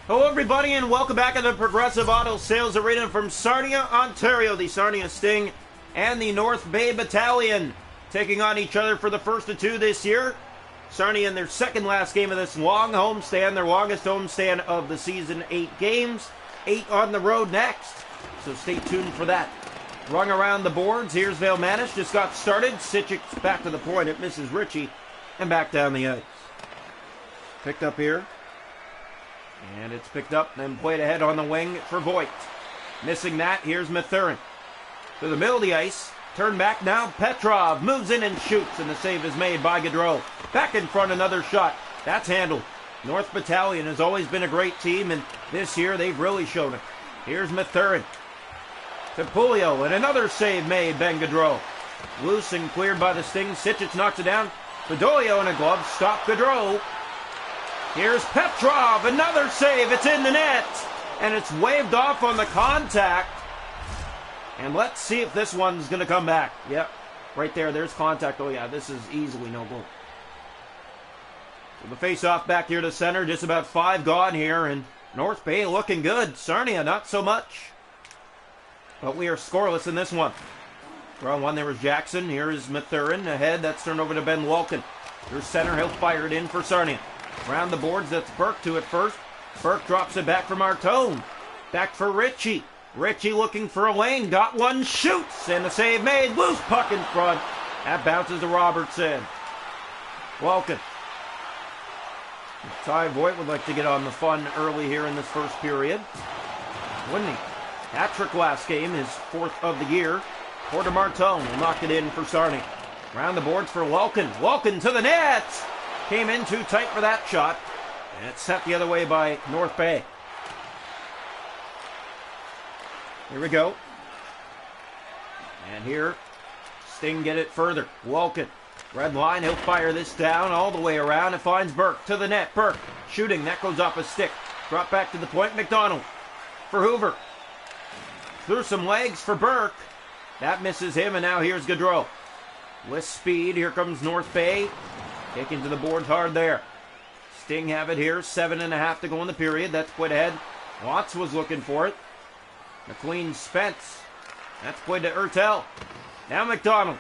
Hello everybody and welcome back to the Progressive Auto Sales Arena from Sarnia, Ontario. The Sarnia Sting and the North Bay Battalion taking on each other for the first of two this year. Sarnia in their second last game of this long homestand, their longest homestand of the season, 8 games, 8 on the road next. So stay tuned for that. Rung around the boards, here's Vailmanis, just got started. Sitchik's back to the point, it misses Ritchie, and back down the ice. Picked up here. And it's picked up, then played ahead on the wing for Voigt. Missing that, here's Mathurin. To the middle of the ice, turned back now, Petrov moves in and shoots, and the save is made by Gaudreau. Back in front, another shot. That's handled. North Battalion has always been a great team, and this year they've really shown it. Here's Mathurin. To Pulio, and another save made, Ben Gaudreau. Loose and cleared by the Sting. Sitchik knocks it down. Bedoya in a glove, stop Gaudreau. Here's Petrov, another save, it's in the net, and it's waved off on the contact. And let's see if this one's going to come back. Yep, right there's contact. Oh yeah, this is easily no goal. So the face-off back here to center, just about 5 gone here, and North Bay looking good. Sarnia, not so much. But we are scoreless in this one. Draw one, there was Jackson. Here is Mathurin ahead, that's turned over to Ben Walken. Here's center, he'll fire it in for Sarnia. Around the boards, that's Burke to it first. Burke drops it back for Martone. Back for Ritchie. Ritchie looking for a lane. Got one, shoots, and the save made. Loose puck in front. That bounces to Robertson. Walken. Ty Voigt would like to get on the fun early here in this first period. Wouldn't he? Hat-trick last game, his 4th of the year. Porter Martone will knock it in for Sarnia. Around the boards for Walken. Walken to the net. Came in too tight for that shot. And it's sent the other way by North Bay. Here we go. And here, Sting get it further. Walken. Red line, he'll fire this down all the way around. It finds Burke to the net. Burke shooting, that goes off a stick. Drop back to the point, McDonald. For Hoover. Through some legs for Burke. That misses him, and now here's Gaudreau. With speed, here comes North Bay. Taking to the boards hard there. Sting have it here. 7.5 to go in the period. That's played ahead. Watts was looking for it. McLean Spence. That's played to Ertel. Now McDonald.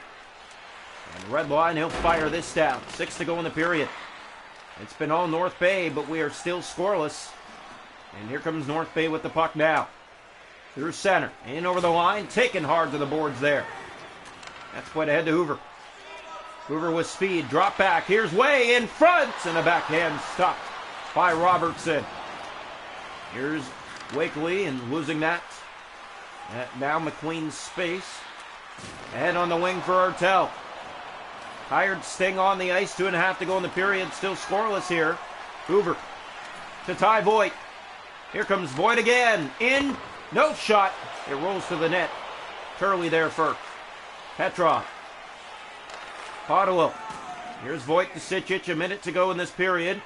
And red line, he'll fire this down. 6 to go in the period. It's been all North Bay, but we are still scoreless. And here comes North Bay with the puck now. Through center. In over the line. Taken hard to the boards there. That's played ahead to Hoover. Hoover with speed, drop back, here's Way in front, and a backhand stopped by Robertson. Here's Wakely, and losing that. Now McLean's space. Ahead on the wing for Ertel. Hired Sting on the ice, 2.5 to go in the period, still scoreless here. Hoover to Ty Voigt. Here comes Voigt again, in, no shot, it rolls to the net. Turley there first. Petrov. Ottawa. Here's Voigt to Sitchik, a minute to go in this period.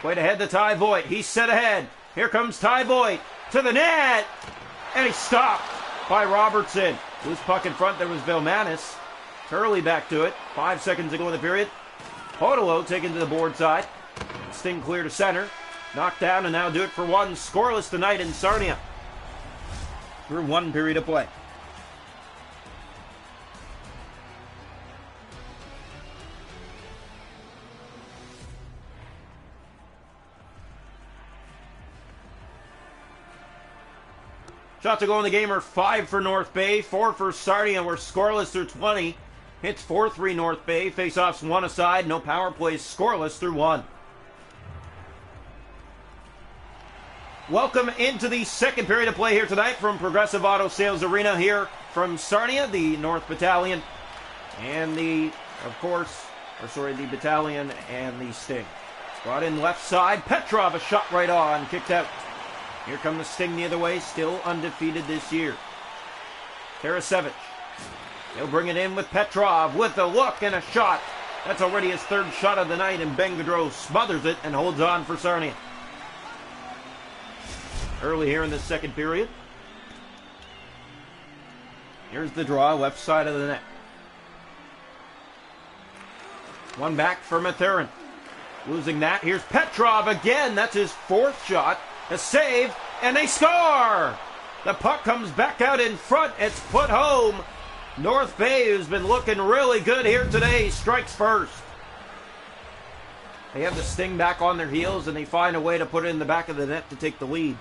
Played ahead to Ty Voigt. He's set ahead. Here comes Ty Voigt to the net. And he's stopped by Robertson. Loose puck in front. There was Vailmanis. Turley back to it. 5 seconds to go in the period. Ottawa taken to the board side. Sting clear to center. Knocked down and now do it for one. Scoreless tonight in Sarnia. Through 1 period of play. Shots to go in the game are 5 for North Bay, 4 for Sarnia. We're scoreless through 20. Hits 4-3 North Bay. Face-offs 1 aside. No power plays. Scoreless through 1. Welcome into the second period of play here tonight from Progressive Auto Sales Arena here from Sarnia, the North Battalion, and the Battalion and the Sting. Brought in left side. Petrov, a shot right on. Kicked out. Here come the Sting the other way, still undefeated this year. Tarasevic. He'll bring it in with Petrov with a look and a shot. That's already his 3rd shot of the night, and Ben Gaudreau smothers it and holds on for Sarnia. Early here in the second period. Here's the draw, left side of the net. One back for Mathurin. Losing that. Here's Petrov again. That's his 4th shot. A save, and they score! The puck comes back out in front. It's put home. North Bay, who's been looking really good here today, strikes first. They have the Sting back on their heels, and they find a way to put it in the back of the net to take the lead.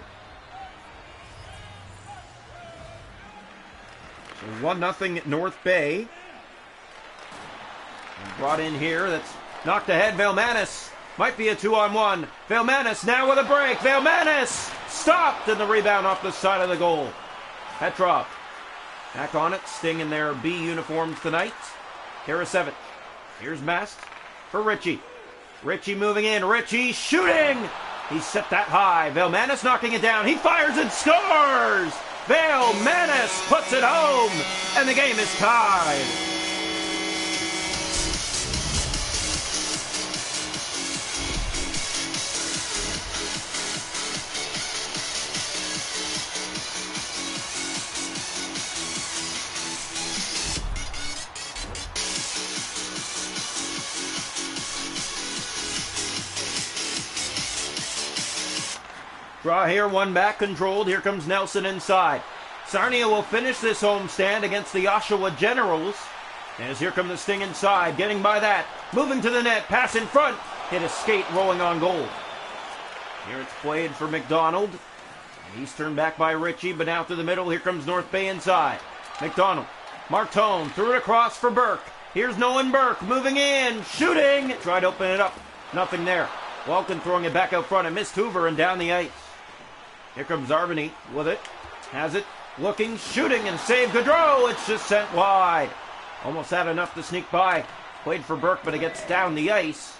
So 1-0 North Bay. And brought in here, that's knocked ahead. Vailmanis might be a 2-on-1. Vailmanis now with a break. Vailmanis stopped, and the rebound off the side of the goal. Petrov back on it. Sting in their B uniforms tonight. Karasevich. Here's Mast for Ritchie. Ritchie moving in. Ritchie shooting. He set that high. Vailmanis knocking it down. He fires and scores. Vailmanis puts it home, and the game is tied. Draw here, one back, controlled. Here comes Nelson inside. Sarnia will finish this homestand against the Oshawa Generals. As here come the Sting inside, getting by that. Moving to the net, pass in front. Hit a skate, rolling on goal. Here it's played for McDonald. And he's turned back by Ritchie, but now to the middle. Here comes North Bay inside. McDonald. Martone threw it across for Burke. Here's Nolan Burke moving in, shooting. Tried to open it up. Nothing there. Walton throwing it back out front and missed Hoover and down the ice. Here comes Arvany with it. Has it. Looking, shooting, and save Gaudreau. It's just sent wide. Almost had enough to sneak by. Played for Burke, but it gets down the ice.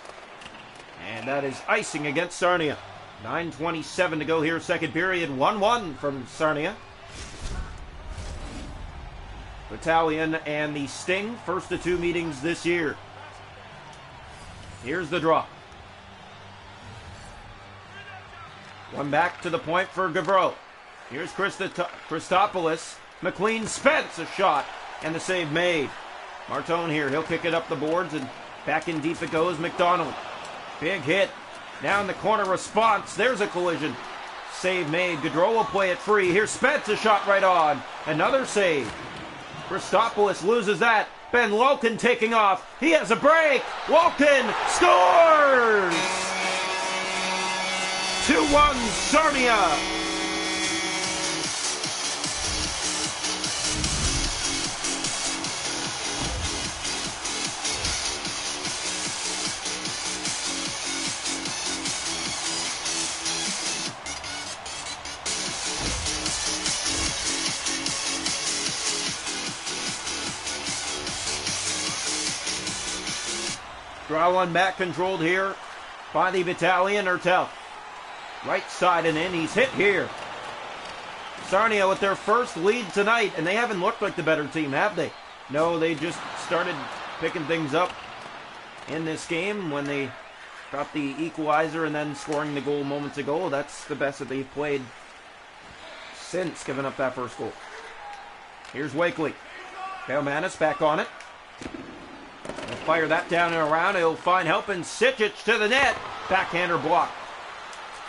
And that is icing against Sarnia. 9:27 to go here, second period. 1-1 from Sarnia. Battalion and the Sting, first of two meetings this year. Here's the draw. One back to the point for Gauvreau. Here's Christopoulos. McLean Spence, a shot, and the save made. Martone here, he'll pick it up the boards, and back in deep it goes. McDonald. Big hit. Down the corner response. There's a collision. Save made. Gaudreau will play it free. Here's Spence, a shot right on. Another save. Christopoulos loses that. Ben Loken taking off. He has a break. Loken scores! 2-1 Sarnia. Draw one back, controlled here by the Battalion. Ertel. Right side and in. He's hit here. Sarnia with their first lead tonight, and they haven't looked like the better team, have they? No, they just started picking things up in this game when they got the equalizer and then scoring the goal moments ago. That's the best that they've played since giving up that first goal. Here's Wakely. Vailmanis back on it. He'll fire that down and around. He'll find help, and Sijic to the net. Backhander block.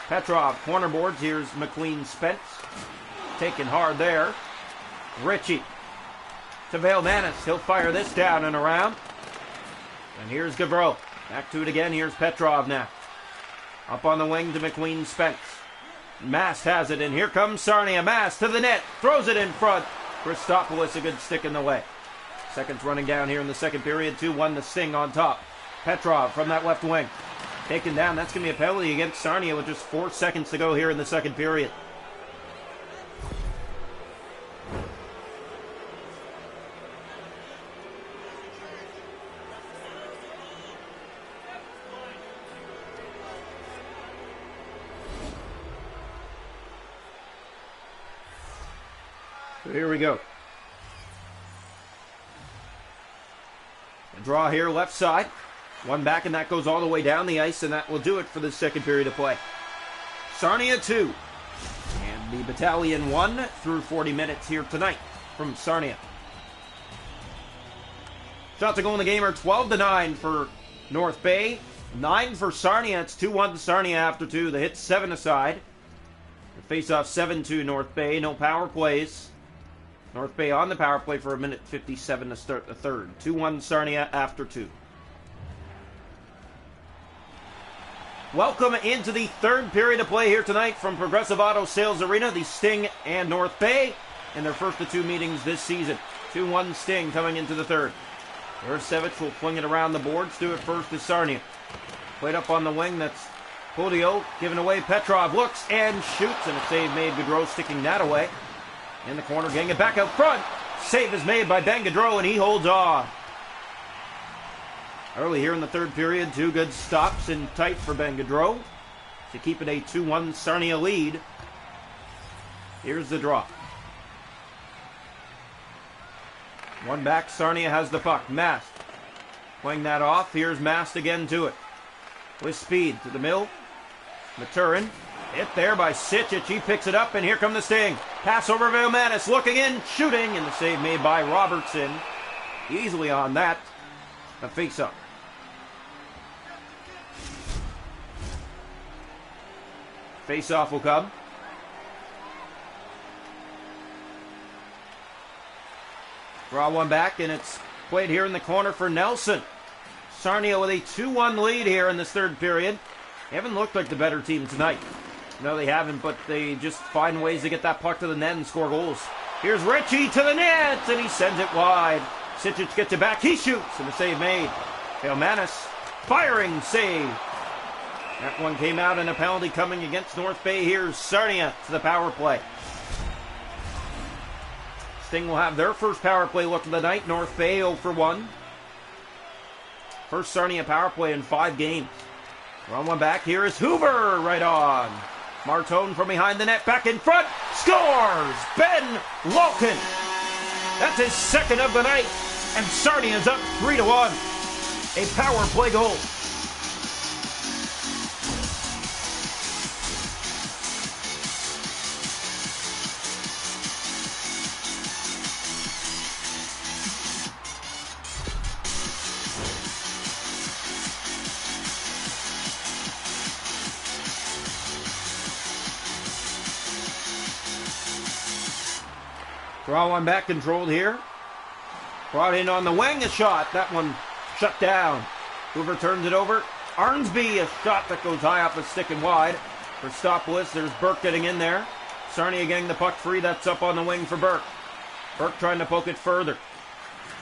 Petrov, corner boards. Here's McLean Spence. Taken hard there. Ritchie to Vailmanis. He'll fire this down and around. And here's Gauvreau. Back to it again. Here's Petrov now. Up on the wing to McLean Spence. Mast has it, and here comes Sarnia. Mast to the net. Throws it in front. Christopoulos, a good stick in the way. Seconds running down here in the second period. 2-1 the Sting on top. Petrov from that left wing. Taken down. That's going to be a penalty against Sarnia with just 4 seconds to go here in the second period. So here we go. A draw here, left side. One back, and that goes all the way down the ice, and that will do it for the second period of play. Sarnia 2. And the Battalion 1 through 40 minutes here tonight from Sarnia. Shots to goal in the game are 12-9 for North Bay. 9 for Sarnia. It's 2-1 to Sarnia after 2. The hit 7 aside. Face-off 7-2 North Bay. No power plays. North Bay on the power play for 1:57 to start the third. 2-1 Sarnia after 2. Welcome into the third period of play here tonight from Progressive Auto Sales Arena. The Sting and North Bay in their first of 2 meetings this season. 2-1 Sting coming into the third. Urasevich will fling it around the boards. Do it first to Sarnia. Played up on the wing. That's Podio giving away. Petrov looks and shoots, and a save made. Gaudreau sticking that away. In the corner, getting it back out front. Save is made by Ben Gaudreau, and he holds on. Early here in the third period, 2 good stops in tight for Ben Gaudreau to keep it a 2-1 Sarnia lead. Here's the draw. One back, Sarnia has the puck. Mast playing that off. Here's Mast again to it. With speed to the middle. Maturin. Hit there by Sicic. He picks it up, and here come the Sting. Pass over Vilmanis. Looking in, shooting, and the save made by Robertson. Easily on that. A face-up. Face-off will come. Draw one back, and it's played here in the corner for Nelson. Sarnia with a 2-1 lead here in this third period. They haven't looked like the better team tonight. No, they haven't, but they just find ways to get that puck to the net and score goals. Here's Ritchie to the net, and he sends it wide. Sicic gets it back. He shoots, and the save made. Vilmanis, firing save. That one came out in a penalty coming against North Bay. Here's Sarnia to the power play. Sting will have their first power play look of the night. North Bay 0 for 1. First Sarnia power play in 5 games. Run one back. Here is Hoover right on. Martone from behind the net. Back in front. Scores! Ben Walken. That's his second of the night. And Sarnia's up 3-1. A power play goal. Draw one back, controlled here. Brought in on the wing, a shot. That one shut down. Hoover turns it over. Arnsby, a shot that goes high off the stick and wide. For Stopwitz, there's Burke getting in there. Sarnia getting the puck free. That's up on the wing for Burke. Burke trying to poke it further.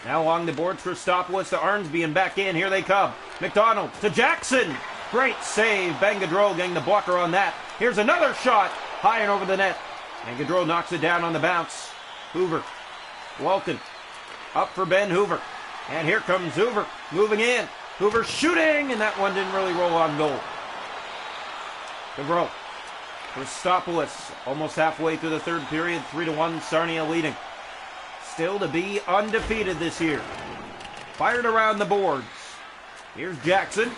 Now along the boards for Stopwitz to Arnsby and back in. Here they come. McDonald to Jackson. Great save. Ben Gaudreau getting the blocker on that. Here's another shot. High and over the net. And Gaudreau knocks it down on the bounce. Hoover. Walton. Up for Ben Hoover. And here comes Hoover. Moving in. Hoover shooting. And that one didn't really roll on goal. Gaudreau. Christopoulos. Almost halfway through the third period. 3-1. Sarnia leading. Still to be undefeated this year. Fired around the boards. Here's Jackson.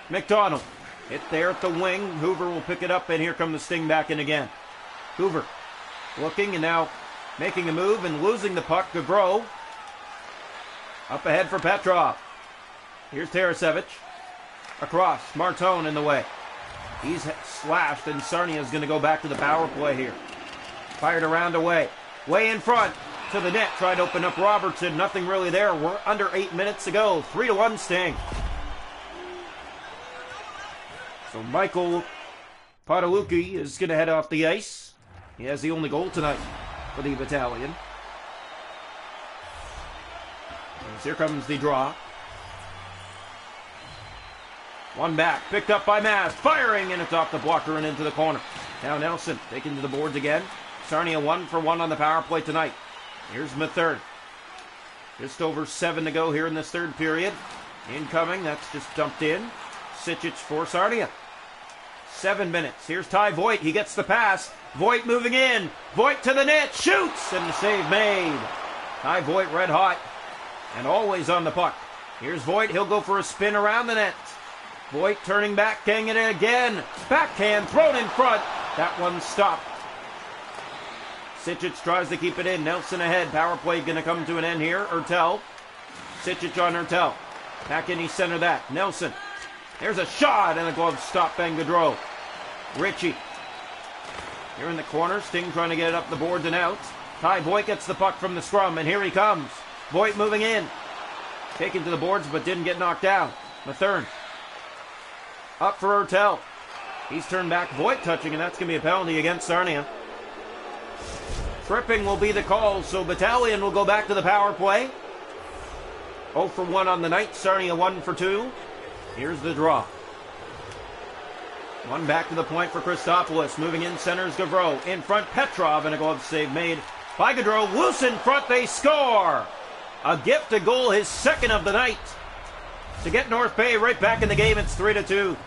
McDonald. Hit there at the wing. Hoover will pick it up. And here come the Sting back in again. Hoover. Looking and now making a move and losing the puck. Gaudreau. Up ahead for Petrov. Here's Tarasevich. Across. Martone in the way. He's slashed and Sarnia's going to go back to the power play here. Fired around away. Way in front to the net. Tried to open up Robertson. Nothing really there. We're under 8 minutes to go. 3-1 Sting. So Michael Potaluki is going to head off the ice. He has the only goal tonight for the Battalion. As here comes the draw. One back, picked up by Mast, firing, and it's off the blocker and into the corner. Now Nelson taken to the boards again. Sarnia 1 for 1 on the power play tonight. Here's Mathern. Just over 7 to go here in this third period. Incoming, that's just dumped in. Sicic for Sarnia. 7 minutes. Here's Ty Voigt. He gets the pass. Voigt moving in. Voigt to the net. Shoots! And the save made. Ty Voigt red hot. And always on the puck. Here's Voigt. He'll go for a spin around the net. Voigt turning back. Getting it again. Backhand thrown in front. That one stopped. Sicic tries to keep it in. Nelson ahead. Power play going to come to an end here. Ertel. Sicic on Ertel. Back in, he center that. Nelson. There's a shot and a glove stop. Ben Gaudreau. Ritchie. Here in the corner, Sting trying to get it up the boards and out. Ty Voigt gets the puck from the scrum, and here he comes. Voigt moving in. Taken to the boards, but didn't get knocked down. Mathern. Up for Hertel. He's turned back. Voigt touching, and that's going to be a penalty against Sarnia. Tripping will be the call, so Battalion will go back to the power play. 0 for 1 on the night. Sarnia 1 for 2. Here's the draw. One back to the point for Christopoulos. Moving in center is Gavreau. In front, Petrov, and a glove save made by Gaudreau. Loose in front, they score! A gifted goal, his second of the night. To get North Bay right back in the game, it's 3-2.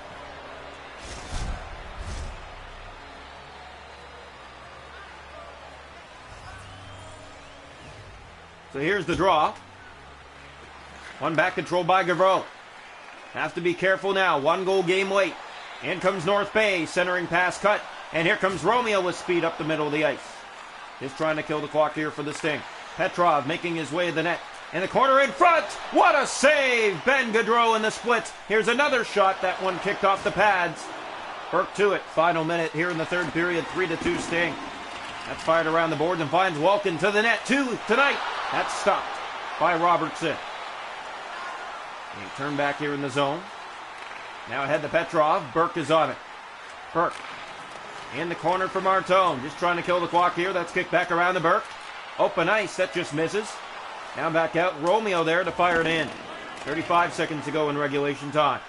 So here's the draw. One back controlled by Gavreau. Have to be careful now. 1 goal game late. In comes North Bay, centering pass cut. And here comes Romeo with speed up the middle of the ice. Just trying to kill the clock here for the Sting. Petrov making his way to the net. In the corner in front. What a save! Ben Gaudreau in the splits. Here's another shot. That one kicked off the pads. Burke to it. Final minute here in the third period. 3-2 Sting. That's fired around the boards and finds Walken to the net. 2 tonight. That's stopped by Robertson. He turned back here in the zone. Now ahead to Petrov. Burke is on it. Burke in the corner for Martone. Just trying to kill the clock here. That's kicked back around to Burke. Open ice. That just misses. Now back out. Romeo there to fire it in. 35 seconds to go in regulation time.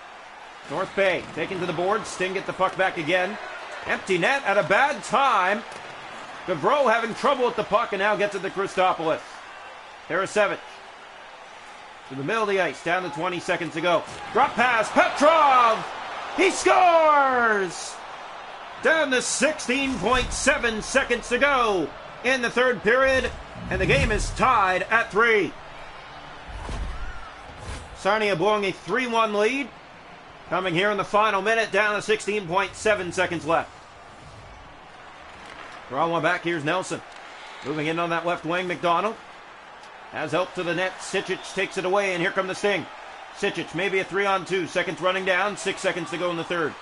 North Bay taken to the board. Sting get the puck back again. Empty net at a bad time. Gavreau having trouble with the puck and now gets it to Christopoulos. Tarasevic to the middle of the ice, down to 20 seconds to go. Drop pass, Petrov! He scores! Down to 16.7 seconds to go in the third period, and the game is tied at 3. Sarnia blowing a 3-1 lead. Coming here in the final minute, down to 16.7 seconds left. Draw one back, here's Nelson. Moving in on that left wing, McDonald. Has help to the net. Sičić takes it away, and here come the Sting. Sičić, maybe a 3-on-2. Seconds running down. 6 seconds to go in the third.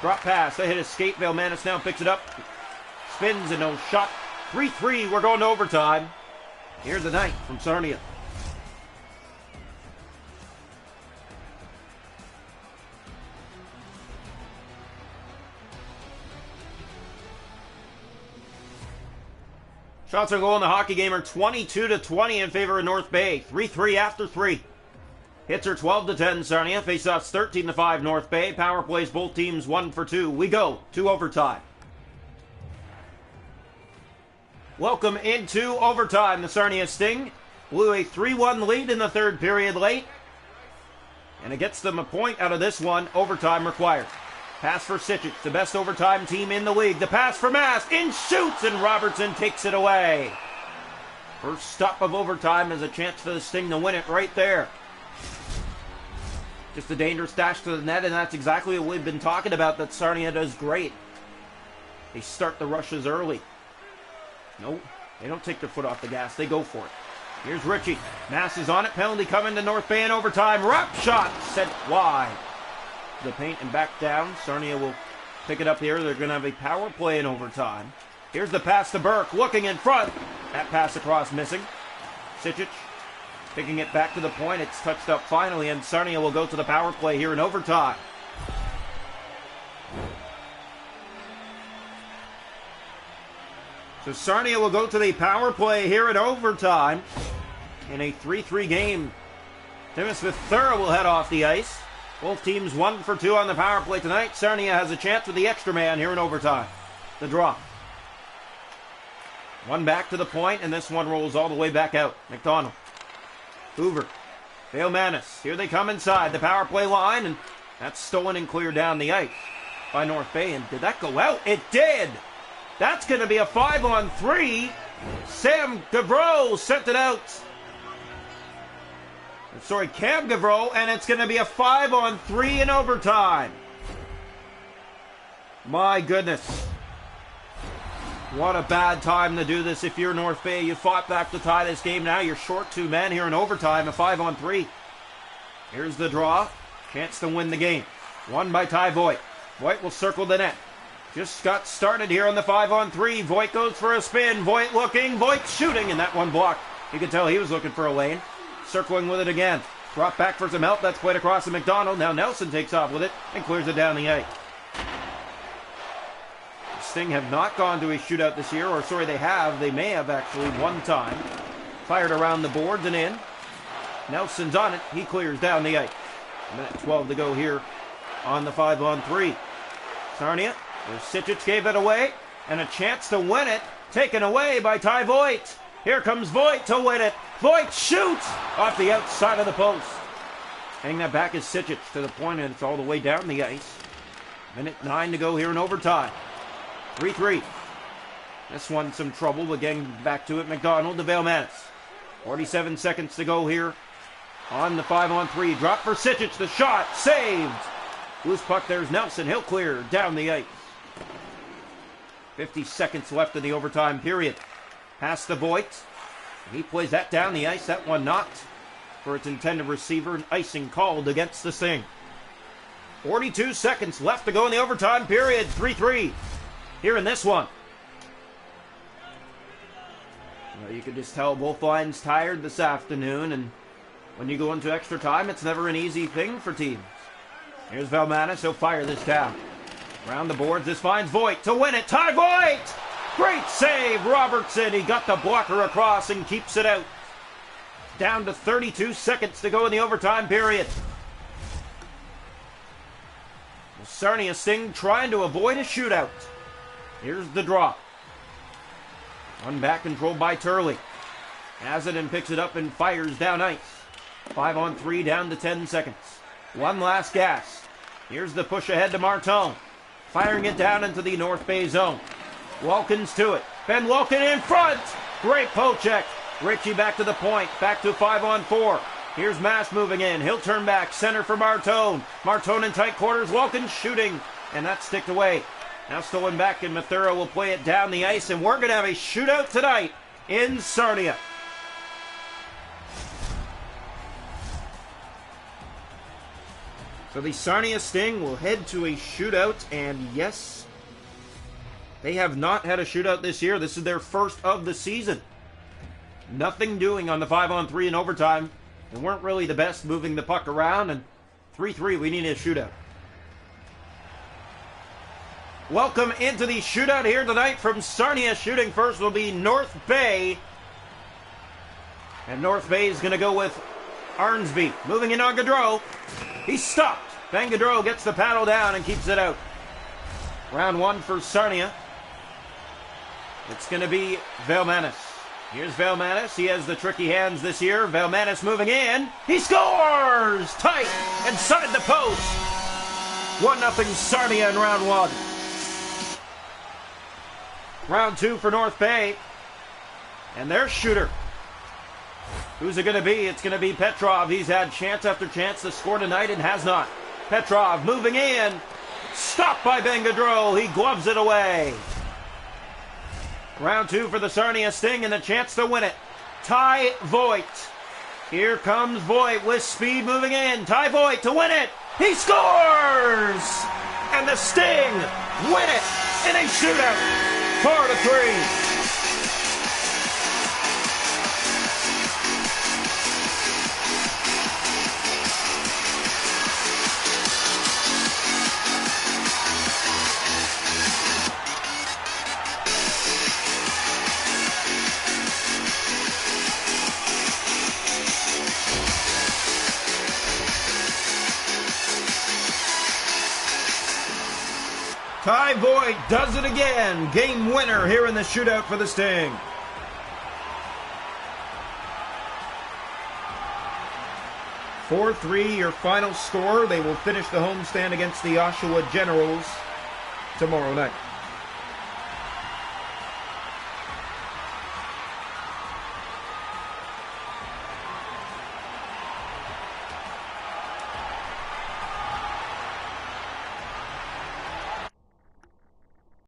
Drop pass. They hit a skate. Velmanis now picks it up. Spins and no shot. 3-3. We're going to overtime. Here's the night from Sarnia. Shots on goal in the hockey game are 22-20 in favor of North Bay. 3-3 after 3. Hits are 12-10 Sarnia. Faceoffs 13-5 North Bay. Power plays both teams 1 for 2. We go to overtime. Welcome into overtime. The Sarnia Sting blew a 3-1 lead in the third period late. And it gets them a point out of this one. Overtime required. Pass for Sičić, the best overtime team in the league. The pass for Mass, in shoots, and Robertson takes it away. First stop of overtime is a chance for the Sting to win it right there. Just a dangerous dash to the net, and that's exactly what we've been talking about, that Sarnia does great. They start the rushes early. Nope, they don't take their foot off the gas, they go for it. Here's Ritchie. Mass is on it, penalty coming to North Bay in overtime. Wrap shot sent wide. The paint and back down. Sarnia will pick it up here. They're going to have a power play in overtime. Here's the pass to Burke, looking in front. That pass across missing. Sičić picking it back to the point. It's touched up finally, and Sarnia will go to the power play here in overtime. So Sarnia will go to the power play here in overtime in a 3-3 game. Tim Smith-Thurrow will head off the ice. Both teams 1 for 2 on the power play tonight. Sarnia has a chance with the extra man here in overtime. The draw. One back to the point, and this one rolls all the way back out. McDonald. Hoover. Velmanis. Here they come inside the power play line, and that's stolen and cleared down the ice by North Bay. And did that go out? It did! That's going to be a 5-on-3. Sam Gavreau sent it out. Sorry, Cam Gavreau, and it's going to be a 5-on-3 in overtime. My goodness. What a bad time to do this if you're North Bay. You fought back to tie this game. Now you're short 2 men here in overtime, a 5-on-3. Here's the draw. Chance to win the game. Won by Ty Voigt. Voigt will circle the net. Just got started here on the 5-on-3. Voigt goes for a spin. Voigt looking. Voigt shooting. And that one blocked. You could tell he was looking for a lane. Circling with it again. Drop back for some help. That's played across to McDonald. Now Nelson takes off with it and clears it down the ice. The Sting have not gone to a shootout this year. Or sorry, they have. They may have actually one time. Fired around the boards and in. Nelson's on it. He clears down the ice. A minute 12 to go here on the 5-on-3. Sarnia. Sijic gave it away, and a chance to win it, taken away by Ty Voigt. Here comes Voigt to win it. Voigt shoots off the outside of the post. Getting that back is Sijic to the point, and it's all the way down the ice. Minute 9 to go here in overtime. 3-3. This one some trouble, but getting back to it. McDonald to Velmanis. 47 seconds to go here on the 5-on-3. Drop for Sijic, the shot, saved. Loose puck, there's Nelson. He'll clear down the ice. 50 seconds left in the overtime period. Pass to Voigt. He plays that down the ice. That one knocked for its intended receiver. An icing called against the Sting. 42 seconds left to go in the overtime period. 3-3 here in this one. Well, you could just tell both lines tired this afternoon, and when you go into extra time, it's never an easy thing for teams. Here's Velmanis. He'll fire this down. Around the boards, this finds Voigt to win it. Ty Voigt! Great save, Robertson. He got the blocker across and keeps it out. Down to 32 seconds to go in the overtime period. The Sarnia Sting trying to avoid a shootout. Here's the draw. One back controlled by Turley. Has it and picks it up and fires down ice. 5-on-3 down to 10 seconds. One last gas. Here's the push ahead to Martone. Firing it down into the North Bay zone. Wilkins to it. Ben Wilkin in front. Great poke check. Ritchie back to the point. Back to 5-on-4. Here's Mass moving in. He'll turn back. Center for Martone. Martone in tight quarters. Wilkins shooting. And that's sticked away. Now stolen back, and Mathura will play it down the ice. And we're going to have a shootout tonight in Sarnia. So the Sarnia Sting will head to a shootout, and yes, they have not had a shootout this year. This is their first of the season. Nothing doing on the 5-on-3 in overtime. They weren't really the best moving the puck around, and 3-3, we need a shootout. Welcome into the shootout here tonight from Sarnia. Shooting first will be North Bay. And North Bay is going to go with Arnsby. Moving in on Gaudreau. He's stopped. Van Gaudreau gets the paddle down and keeps it out. Round one for Sarnia. It's going to be Velmanis. Here's Velmanis. He has the tricky hands this year. Velmanis moving in. He scores! Tight inside the post. 1-0 Sarnia in round one. Round two for North Bay. And their shooter. Who's it going to be? It's going to be Petrov. He's had chance after chance to score tonight and has not. Petrov moving in. Stopped by Ben Gaudreau. He gloves it away. Round two for the Sarnia Sting and a chance to win it. Ty Voigt. Here comes Voigt with speed moving in. Ty Voigt to win it. He scores! And the Sting win it in a shootout. 4-3. Ty Voigt does it again. Game winner here in the shootout for the Sting. "4-3 your final score. They will finish the homestand against the Oshawa Generals tomorrow night.